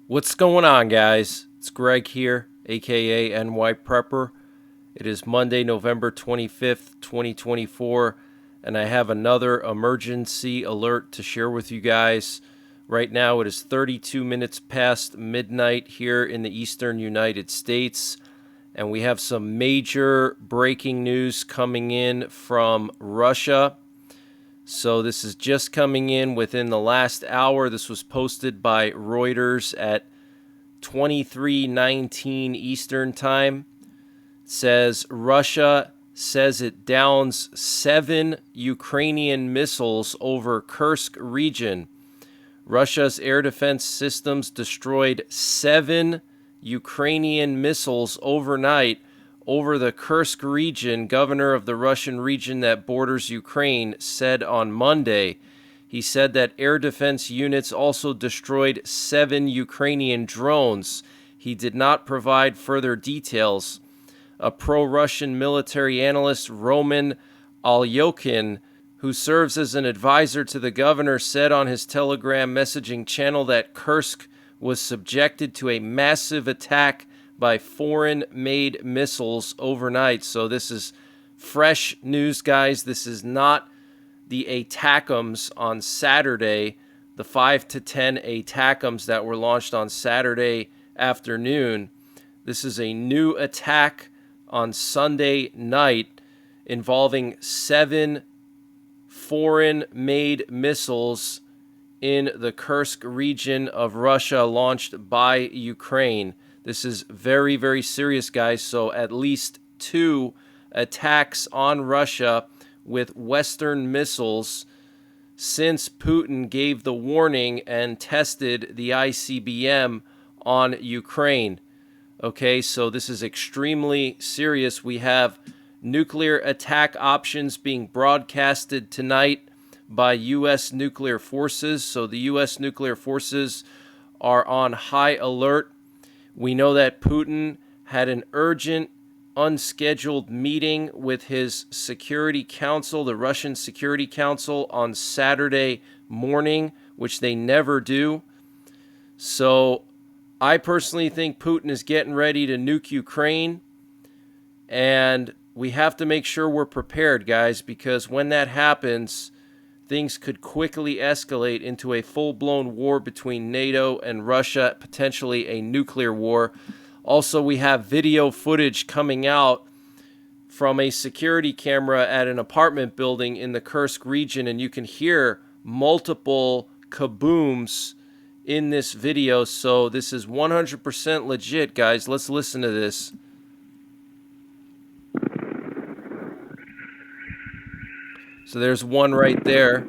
What's going on, guys? It's Greg here, aka NYPrepper. It is Monday, November 25th, 2024, and I have another emergency alert to share with you guys. Right now, it is 32 minutes past midnight here in the eastern United States, and we have some major breaking news coming in from Russia. So this is just coming in within the last hour. This was posted by Reuters at 23:19 Eastern Time. It says Russia says it downs 7 Ukrainian missiles over Kursk region. Russia's air defense systems destroyed 7 Ukrainian missiles overnight over the Kursk region. Governor of the Russian region that borders Ukraine said on Monday. He said that air defense units also destroyed 7 Ukrainian drones. He did not provide further details. A pro-Russian military analyst, Roman Alyokhin, who serves as an advisor to the governor, said on his Telegram messaging channel that Kursk was subjected to a massive attack by foreign-made missiles overnight. So this is fresh news, guys. This is not the ATACMS on Saturday, the 5 to 10 ATACMS that were launched on Saturday afternoon. This is a new attack on Sunday night involving 7 foreign-made missiles in the Kursk region of Russia launched by Ukraine. This is very, very serious, guys. So at least 2 attacks on Russia with Western missiles since Putin gave the warning and tested the ICBM on Ukraine. Okay, so this is extremely serious. We have nuclear attack options being broadcasted tonight by U.S. nuclear forces. So the U.S. nuclear forces are on high alert. We know that Putin had an urgent, unscheduled meeting with his Security Council, the Russian Security Council, on Saturday morning, which they never do. So I personally think Putin is getting ready to nuke Ukraine, and we have to make sure we're prepared, guys, because when that happens, things could quickly escalate into a full-blown war between NATO and Russia, potentially a nuclear war. Also, we have video footage coming out from a security camera at an apartment building in the Kursk region, and you can hear multiple kabooms in this video. So this is 100% legit, guys. Let's listen to this. So there's one right there.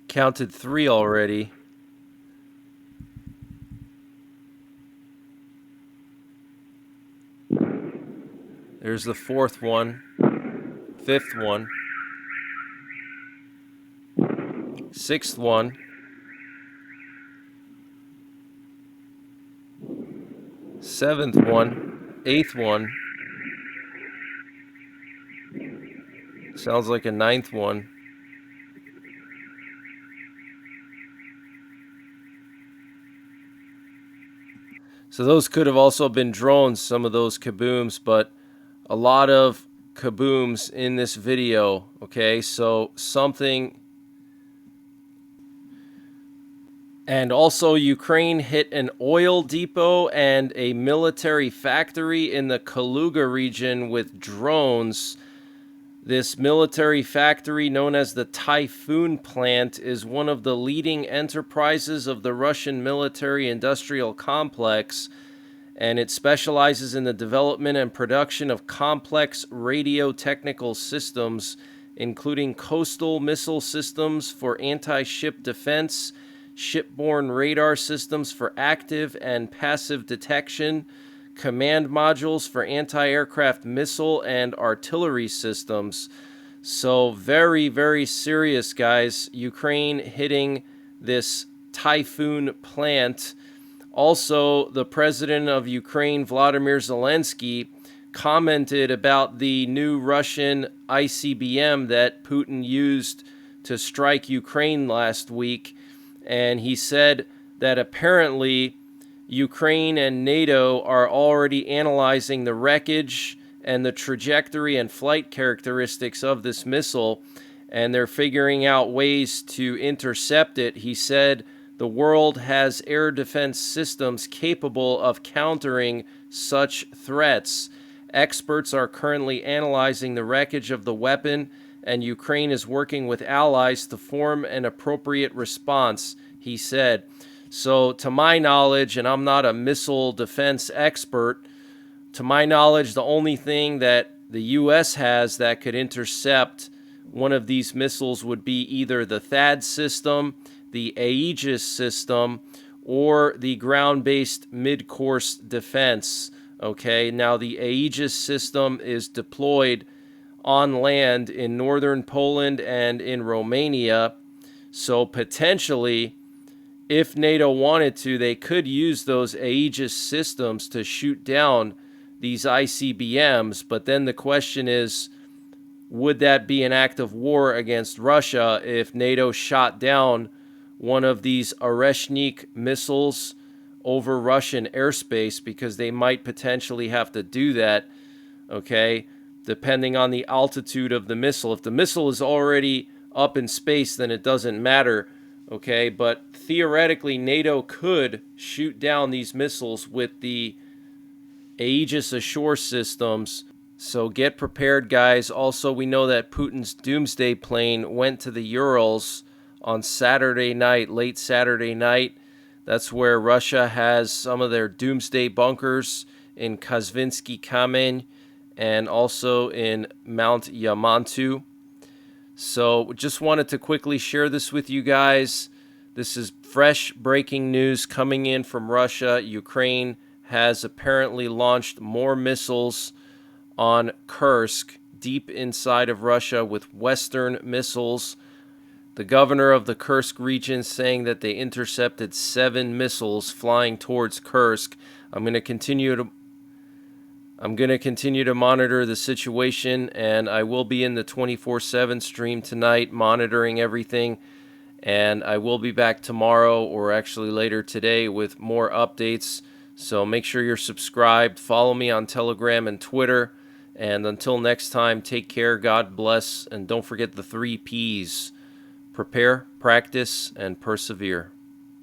Counted 3 already. There's the 4th one, 5th one, 6th one, 7th one, 8th one. Sounds like a 9th one. So those could have also been drones, some of those kabooms, but a lot of kabooms in this video. Okay, so something. And also, Ukraine hit an oil depot and a military factory in the Kaluga region with drones. This military factory, known as the Typhoon Plant, is one of the leading enterprises of the Russian military-industrial complex, and it specializes in the development and production of complex radio-technical systems, including coastal missile systems for anti-ship defense, shipborne radar systems for active and passive detection, command modules for anti-aircraft missile and artillery systems. So very, very serious, guys. Ukraine hitting this Typhoon plant. Also, the president of Ukraine, Vladimir Zelensky, commented about the new Russian ICBM that Putin used to strike Ukraine last week. And he said that apparently Ukraine and NATO are already analyzing the wreckage and the trajectory and flight characteristics of this missile, and they're figuring out ways to intercept it. He said the world has air defense systems capable of countering such threats. Experts are currently analyzing the wreckage of the weapon, and Ukraine is working with allies to form an appropriate response, he said. So, to my knowledge, and I'm not a missile defense expert, to my knowledge, the only thing that the U.S. has that could intercept one of these missiles would be either the THAAD system, the Aegis system, or the ground-based mid-course defense. Okay, now the Aegis system is deployed on land in northern Poland and in Romania. So potentially, if NATO wanted to, they could use those Aegis systems to shoot down these ICBMs. But then the question is, would that be an act of war against Russia if NATO shot down one of these Oreshnik missiles over Russian airspace? Because they might potentially have to do that, okay, depending on the altitude of the missile. If the missile is already up in space, then it doesn't matter, okay? But theoretically, NATO could shoot down these missiles with the Aegis Ashore systems. So get prepared, guys. Also, we know that Putin's doomsday plane went to the Urals on Saturday night, late Saturday night. That's where Russia has some of their doomsday bunkers in Kazvinsky Kamen and also in Mount Yamantu. So just wanted to quickly share this with you guys. This is fresh breaking news coming in from Russia. Ukraine has apparently launched more missiles on Kursk, deep inside of Russia, with Western missiles. The governor of the Kursk region saying that they intercepted 7 missiles flying towards Kursk. I'm going to continue to monitor the situation, and I will be in the 24/7 stream tonight monitoring everything. And I will be back tomorrow, or actually later today, with more updates. So make sure you're subscribed. Follow me on Telegram and Twitter. And until next time, take care, God bless, and don't forget the 3 Ps: prepare, practice, and persevere.